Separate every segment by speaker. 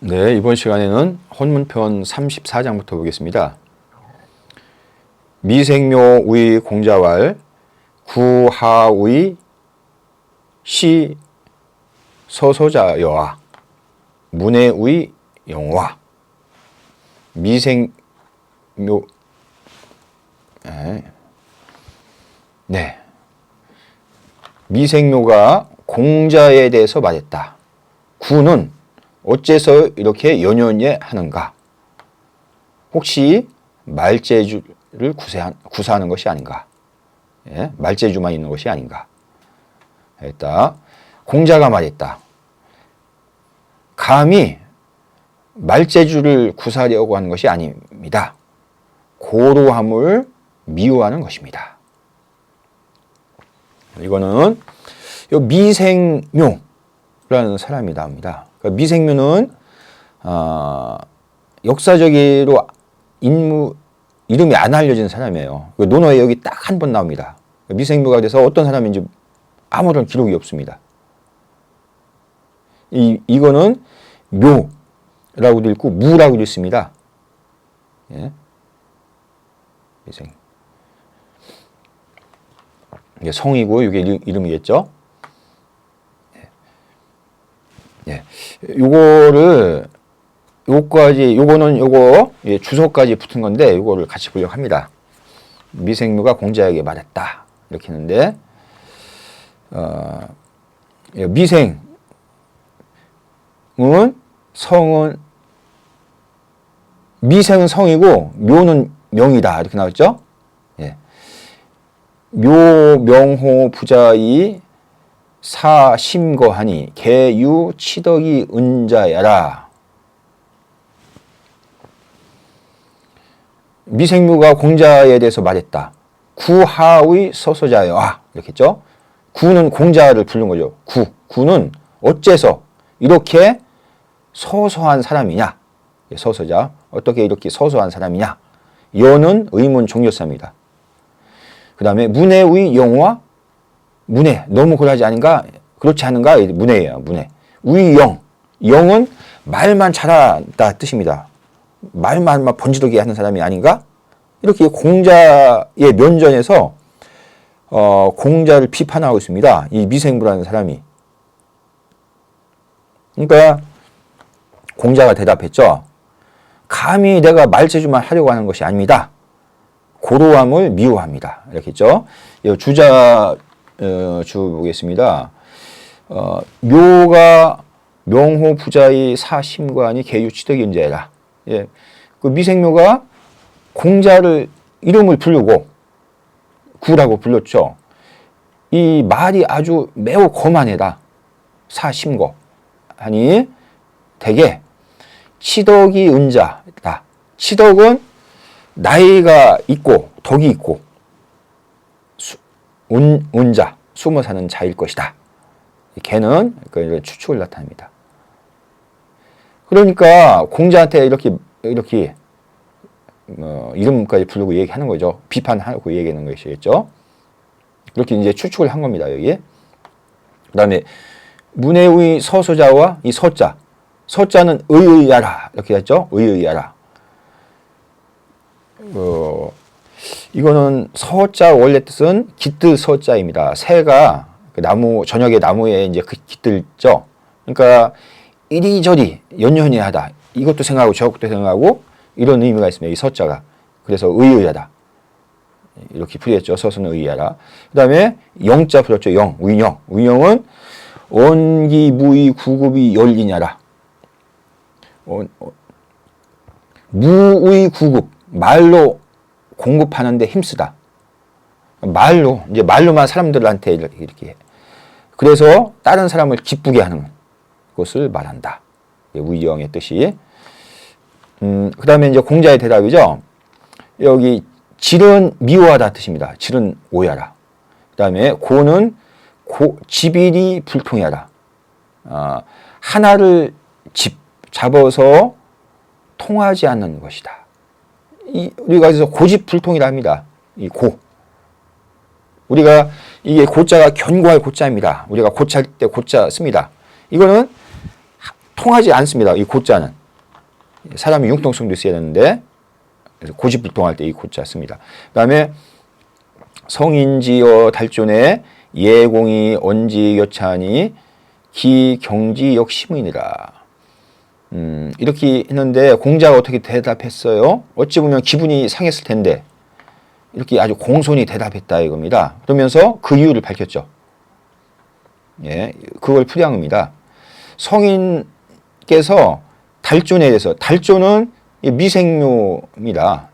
Speaker 1: 네, 이번 시간에는 혼문편 34장부터 보겠습니다. 미생묘의 공자왈 구하의 시 서소자여와 문해의 영화 미생묘 미생묘가 공자에 대해서 말했다. 구는 어째서 이렇게 연연해 하는가? 혹시 말재주를 구사하는 것이 아닌가? 예? 말재주만 있는 것이 아닌가? 했다. 공자가 말했다. 감히 말재주를 구사하려고 하는 것이 아닙니다. 고로함을 미워하는 것입니다. 이거는 미생묘라는 사람이 나옵니다. 미생묘는 역사적으로 이름이 안 알려진 사람이에요. 논어에 여기 딱 한 번 나옵니다. 미생묘가 돼서 어떤 사람인지 아무런 기록이 없습니다. 이거는 묘라고도 읽고 무라고도 있습니다. 예? 미생. 이게 성이고 이게 이름이겠죠. 예, 요거는 주소까지 붙은 건데, 요거를 같이 보려고 합니다. 미생묘가 공자에게 말했다. 이렇게 했는데, 미생은 성이고, 묘는 명이다. 이렇게 나왔죠? 예. 묘, 명호, 부자이, 사심거하니 개유 치덕이 은자야라. 미생묘가 공자에 대해서 말했다. 구하의 서소자여와 이렇게 했죠. 구는 공자를 부른 거죠. 구는 어째서 이렇게 서소한 사람이냐. 서소자 어떻게 이렇게 서소한 사람이냐. 여는 의문 종려사입니다. 그 다음에 문해의 영화 문해, 너무 그러지 않은가? 그렇지 않은가? 문해예요, 문해. 우영, 영은 말만 잘한다 뜻입니다. 말만 막 번지르게 하는 사람이 아닌가? 이렇게 공자의 면전에서 공자를 비판하고 있습니다. 이 미생부라는 사람이. 그러니까 공자가 대답했죠. 감히 내가 말재주만 하려고 하는 것이 아닙니다. 고로함을 미워합니다. 이렇게 했죠. 주 보겠습니다. 묘가 명호 부자의 사심관이 개유치덕이 은자라. 예, 그 미생묘가 공자를 이름을 부르고 구라고 불렀죠. 이 말이 아주 매우 거만하다. 사심거 하니 되게 치덕이 은자다. 치덕은 나이가 있고 덕이 있고 운자, 숨어 사는 자일 것이다. 개는 추측을 나타냅니다. 그러니까 공자한테 이렇게 이름까지 부르고 얘기하는 거죠. 비판하고 얘기하는 것이겠죠. 그렇게 이제 추측을 한 겁니다. 여기. 그다음에 문해의 서소자와 이 서자, 서자는 의의야라 이렇게 했죠. 의의야라. 이거는 서자 원래 뜻은 깃들 서자입니다. 새가 그 나무 저녁에 나무에 이제 그 깃들죠. 그러니까 이리저리 연연해하다. 이것도 생각하고 저것도 생각하고 이런 의미가 있습니다. 이 서자가. 그래서 의의하다. 이렇게 풀이했죠. 서서는 의의하라. 그다음에 영자 풀었죠. 영, 위영. 위영은 원기 무의 구급이 열리냐라. 무의 구급 말로 공급하는데 힘쓰다. 말로만 사람들한테 이렇게 해. 그래서 다른 사람을 기쁘게 하는 것을 말한다. 우영의 뜻이. 그 다음에 이제 공자의 대답이죠. 여기 질은 미워하다 뜻입니다. 질은 오해하라. 그 다음에 고는 집일이 불통하라. 하나를 잡아서 통하지 않는 것이다. 우리가 그래서 고집불통이라 합니다. 이 고. 우리가 이게 고자가 견고할 고자입니다. 우리가 고찰 때 고자 씁니다. 이거는 통하지 않습니다. 이 고자는. 사람이 융통성도 있어야 되는데 그래서 고집불통할 때 이 고자 씁니다. 그 다음에 성인지어 달존에 예공이 언지 여차하니 기경지 역심이니라. 이렇게 했는데 공자가 어떻게 대답했어요? 어찌 보면 기분이 상했을 텐데 이렇게 아주 공손히 대답했다 이겁니다. 그러면서 그 이유를 밝혔죠. 예, 그걸 풀이한 겁니다. 성인께서 달존에 대해서, 달존은 미생묘입니다.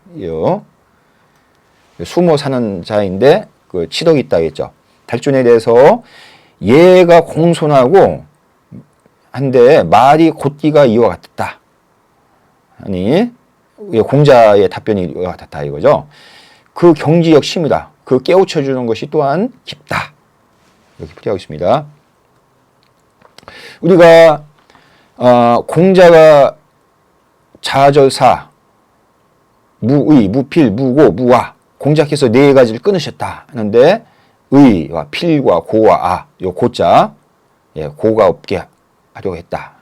Speaker 1: 숨어 사는 자인데 그 치덕이 있다 했죠. 달존에 대해서 얘가 공손하고 한데 말이 곧기가 이와 같았다. 아니 공자의 답변이 이와 같았다 이거죠. 그 경지역 심이다. 그 깨우쳐 주는 것이 또한 깊다. 이렇게 풀이하고 있습니다. 우리가 공자가 자절사, 무의, 무필, 무고, 무아 공자께서 네 가지를 끊으셨다 하는데 의와 필과 고와 아, 요 고자, 예, 고가 없게 하려고 했다.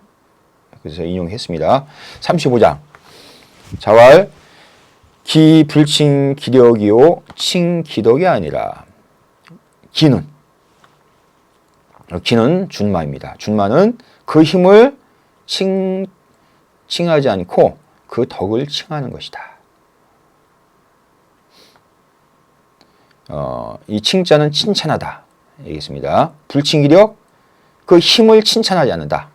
Speaker 1: 그래서 인용했습니다. 35장 자왈 기 불칭 기력이요 칭 기덕이 아니라 기는 준마입니다. 준마는 그 힘을 칭하지 않고 그 덕을 칭하는 것이다. 이 칭자는 칭찬하다. 얘기했습니다. 불칭기력, 그 힘을 칭찬하지 않는다.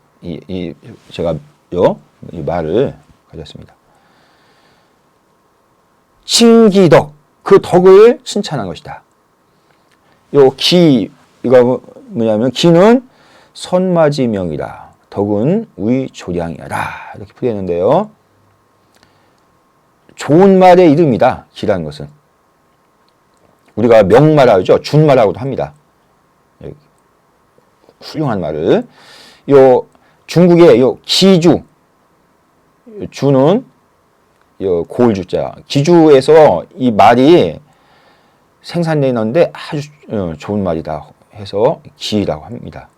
Speaker 1: 제가 이 말을 가졌습니다. 칭기덕, 그 덕을 칭찬한 것이다. 이거 뭐냐면 기는 선마지명이다. 덕은 위조량이라. 이렇게 풀이했는데요. 좋은 말의 이름이다. 기라는 것은. 우리가 명말하죠. 준말하고도 합니다. 훌륭한 말을. 중국의 기주, 주는 고을주자. 기주에서 이 말이 생산되는데 아주 좋은 말이다 해서 기라고 합니다.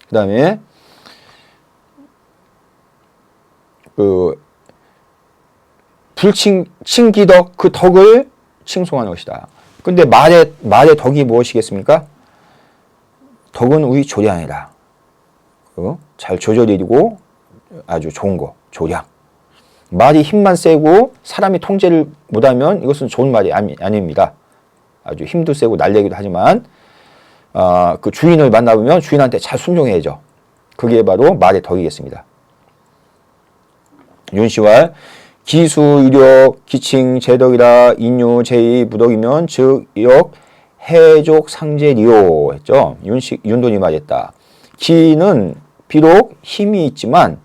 Speaker 1: 그 다음에 불칭기덕, 그 덕을 칭송하는 것이다. 근데 말의 덕이 무엇이겠습니까? 덕은 우리 조량이다. 잘 조절이고 아주 좋은 거, 조량. 말이 힘만 세고 사람이 통제를 못하면 이것은 좋은 말이 아닙니다. 아주 힘도 세고 날래기도 하지만 그 주인을 만나보면 주인한테 잘 순종해야죠. 그게 바로 말의 덕이겠습니다. 윤시왈 기수, 유력, 기칭, 제덕이라 인유, 제의, 무덕이면 즉, 역, 해족, 상제리오 했죠. 윤돈이 말했다. 기는 비록 힘이 있지만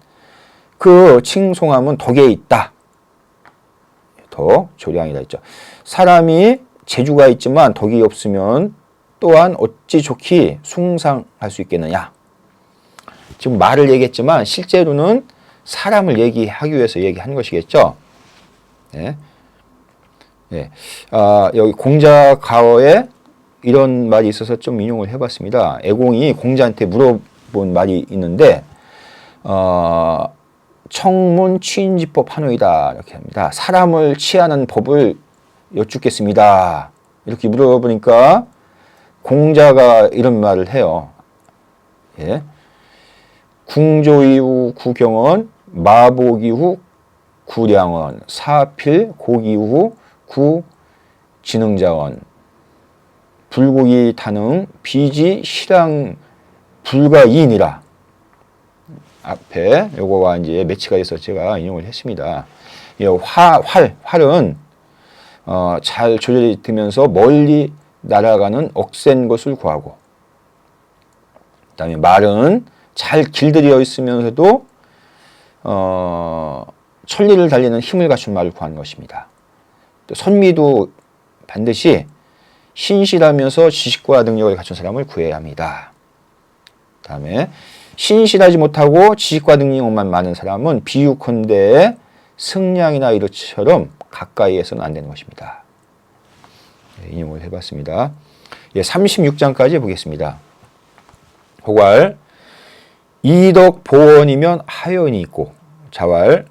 Speaker 1: 그 칭송함은 덕에 있다. 덕, 조량이라 했죠. 사람이 재주가 있지만 덕이 없으면 또한 어찌 좋게 숭상할 수 있겠느냐. 지금 말을 얘기했지만 실제로는 사람을 얘기하기 위해서 얘기한 것이겠죠. 네. 네. 여기 공자 가어에 이런 말이 있어서 좀 인용을 해봤습니다. 애공이 공자한테 물어본 말이 있는데 청문 취인지법 한호이다 이렇게 합니다. 사람을 취하는 법을 여쭙겠습니다. 이렇게 물어보니까 공자가 이런 말을 해요. 예. 궁조이후 구경원, 마보기후 구량원, 사필 고기후 구지능자원, 불고기 단응 비지 실황 불가이인이라. 앞에 요거와 이제 매치가 돼서 제가 인용을 했습니다. 활은 잘 조절이 되면서 멀리 날아가는 억센 것을 구하고, 그다음에 말은 잘 길들여 있으면서도 천리를 달리는 힘을 갖춘 말을 구하는 것입니다. 또 선미도 반드시 신실하면서 지식과 능력을 갖춘 사람을 구해야 합니다. 다음에 신실하지 못하고 지식과 능력만 많은 사람은 비유컨대 승량이나 이렇처럼 가까이에서는 안 되는 것입니다. 인용을 해봤습니다. 36장까지 보겠습니다. 호괄 이덕 보원이면 하연이 있고 자왈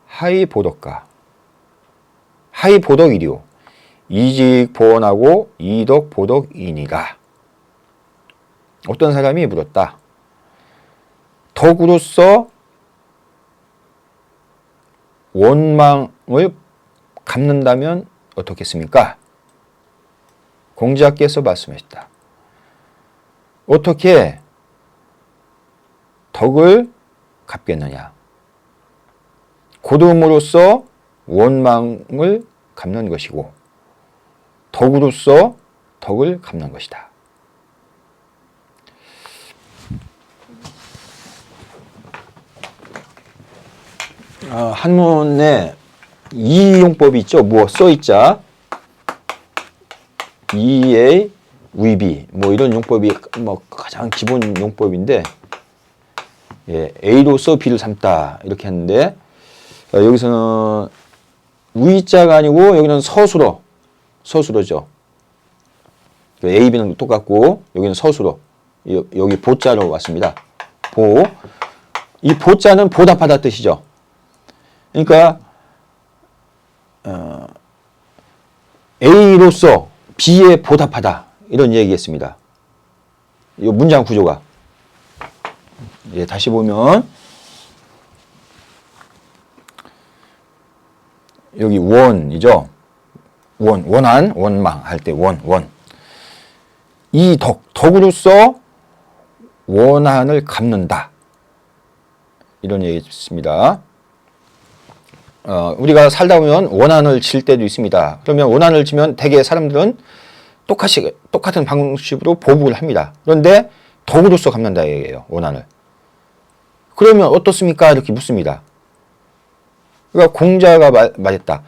Speaker 1: 하이 보덕가 하이 보덕이리요 이직 보원하고 이덕 보덕이니라. 어떤 사람이 물었다. 덕으로서 원망을 갚는다면 어떻겠습니까? 공자께서 말씀하셨다. 어떻게 덕을 갚겠느냐? 고름으로써 원망을 갚는 것이고 덕으로써 덕을 갚는 것이다. 한문에 이용법이 있죠. 뭐 써있자 이의 위비 뭐 이런 용법이 뭐 가장 기본 용법인데 예, A로서 B를 삼다 이렇게 하는데 여기서는 위자가 아니고 여기는 서술어죠. A, B는 똑같고 여기는 서술어 여기 보자로 왔습니다. 이 보자는 보답하다 뜻이죠. 그러니까 A로서 B에 보답하다 이런 얘기겠습니다. 이 문장 구조가 예, 다시 보면 여기 원이죠. 원한, 원망 할 때 원. 이 덕으로서 원한을 갚는다. 이런 얘기 있습니다. 우리가 살다 보면 원한을 질 때도 있습니다. 그러면 원한을 지면 대개 사람들은 똑같은 방식으로 보복을 합니다. 그런데 덕으로서 갚는다 얘기예요. 원한을. 그러면 어떻습니까? 이렇게 묻습니다. 그러니까 공자가 말했다.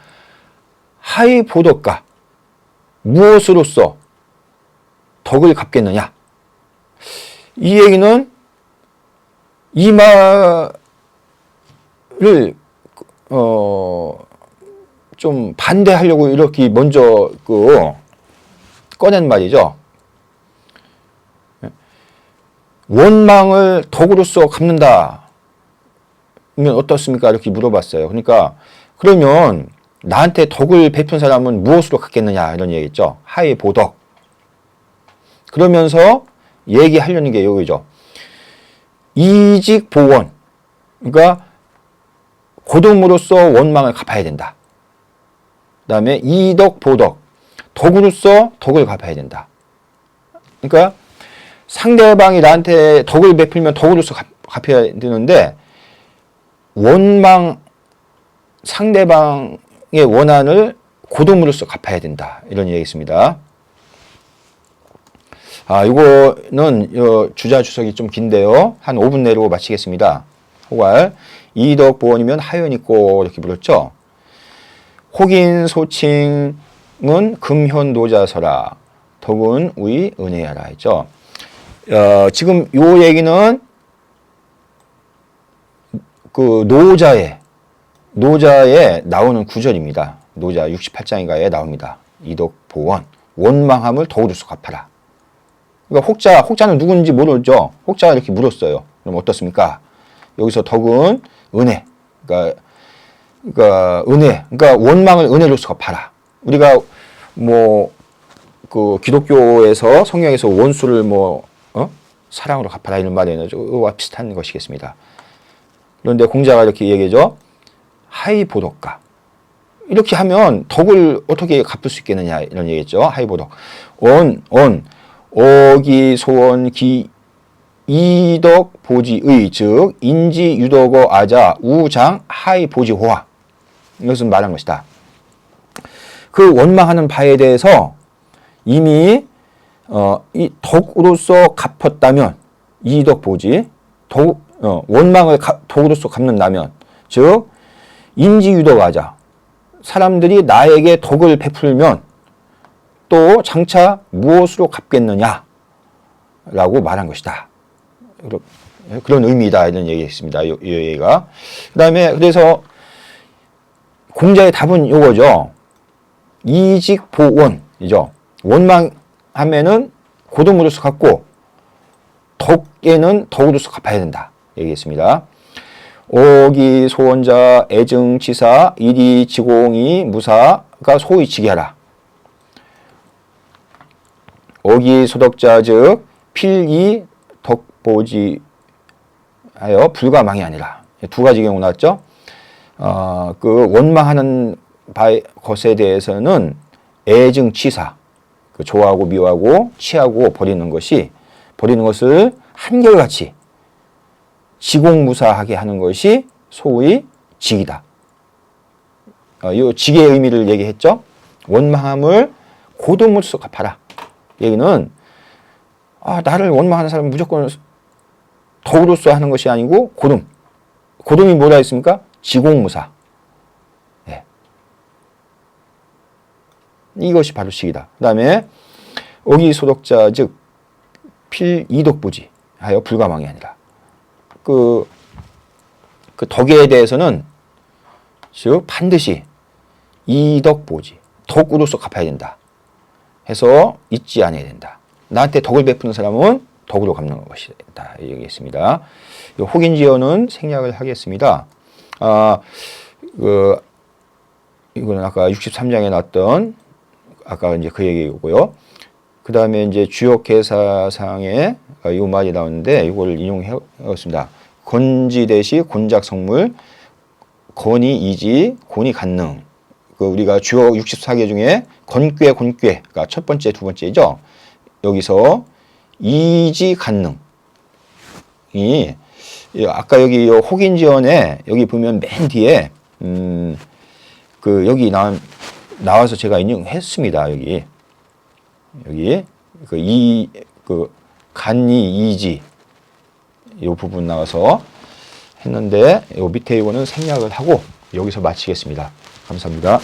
Speaker 1: 하이 보덕가 무엇으로써 덕을 갚겠느냐? 이 얘기는 이 말을 좀 반대하려고 이렇게 먼저 꺼낸 말이죠. 원망을 덕으로써 갚는다. 면 어떻습니까? 이렇게 물어봤어요. 그러니까 그러면 나한테 덕을 베푼 사람은 무엇으로 갚겠느냐 이런 얘기겠죠. 하이 보덕. 그러면서 얘기하려는 게 여기죠. 이직 보원. 그러니까 고dom으로써 원망을 갚아야 된다. 그 다음에 이덕 보덕. 덕으로써 덕을 갚아야 된다. 그러니까 상대방이 나한테 덕을 베풀면 덕으로써 갚아야 되는데 원망 상대방의 원한을 고dom으로써 갚아야 된다. 이런 얘기 있습니다. 이거는 주자 주석이 좀 긴데요. 한 5분 내로 마치겠습니다. 호괄 이덕 보원이면 하연 있고 이렇게 불렀죠. 혹인 소칭은 금현 노자서라 덕은 우이 은혜하라 했죠. 지금 요 얘기는 그 노자에 나오는 구절입니다. 노자 68장인가에 나옵니다. 이덕 보원 원망함을 덕으로써 갚아라. 그러니까 혹자는 누군지 모르죠. 혹자가 이렇게 물었어요. 그럼 어떻습니까? 여기서 덕은 은혜. 그러니까 은혜. 그러니까 원망을 은혜로써 갚아라. 우리가 그 기독교에서 성경에서 원수를 사랑으로 갚아라 이런 말에는 그와 비슷한 것이겠습니다. 그런데 공자가 이렇게 얘기하죠. 하이 보덕가. 이렇게 하면 덕을 어떻게 갚을 수 있겠느냐 이런 얘기겠죠. 하이 보덕. 어기 소원 기 이덕 보지의 즉 인지 유덕어 아자 우장 하이 보지호화. 이것은 말한 것이다. 그 원망하는 바에 대해서 이미 이 덕으로서 갚았다면 이덕 보지 원망을 덕으로서 갚는다면 즉 인지유덕하자 사람들이 나에게 덕을 베풀면 또 장차 무엇으로 갚겠느냐 라고 말한 것이다. 그런 의미다 이런 얘기했습니다. 이 얘기가. 그 다음에 그래서 공자의 답은 이거죠. 이직보원이죠. 원망하면은 고dom으로서 갚고 덕에는 덕으로서 갚아야 된다. 얘기했습니다. 오기 소원자 애증치사 일이 지공이 무사가 소위 지게하라. 오기 소덕자 즉 필이 덕보지 하여 불가망이 아니라. 두 가지 경우 나왔죠. 그 원망하는 것에 대해서는 애증치사, 그 좋아하고 미워하고 취하고 버리는 것을 한결같이 지공무사하게 하는 것이 소위 직이다. 이 직의 의미를 얘기했죠. 원망함을 고동으로서 갚아라. 얘기는 나를 원망하는 사람은 무조건 덕으로서 하는 것이 아니고 고동. 고동이 뭐라 했습니까? 지공무사. 네. 이것이 바로 직이다. 그 다음에 오기소덕자 즉 필이덕부지 하여 불가망이 아니라. 그 덕에 대해서는 즉 반드시 이덕보지 덕으로서 갚아야 된다 해서 잊지 않아야 된다. 나한테 덕을 베푸는 사람은 덕으로 갚는 것이다 얘기했습니다. 혹인지어는 생략을 하겠습니다. 이거는 아까 63장에 나왔던 아까 이제 그 얘기고요. 그 다음에 이제 주역개사상에 이 말이 나오는데 이걸 인용했습니다. 건지대시 곤작성물 건이 이지 곤이 간능. 우리가 주역 64개 중에 건꾀가 첫 번째 두 번째죠. 여기서 이지 간능이 아까 여기 혹인지언에 여기 보면 맨 뒤에 여기 나와서 제가 인용했습니다. 여기 간이 이지 이 부분 나와서 했는데 이 밑에 이거는 생략을 하고 여기서 마치겠습니다. 감사합니다.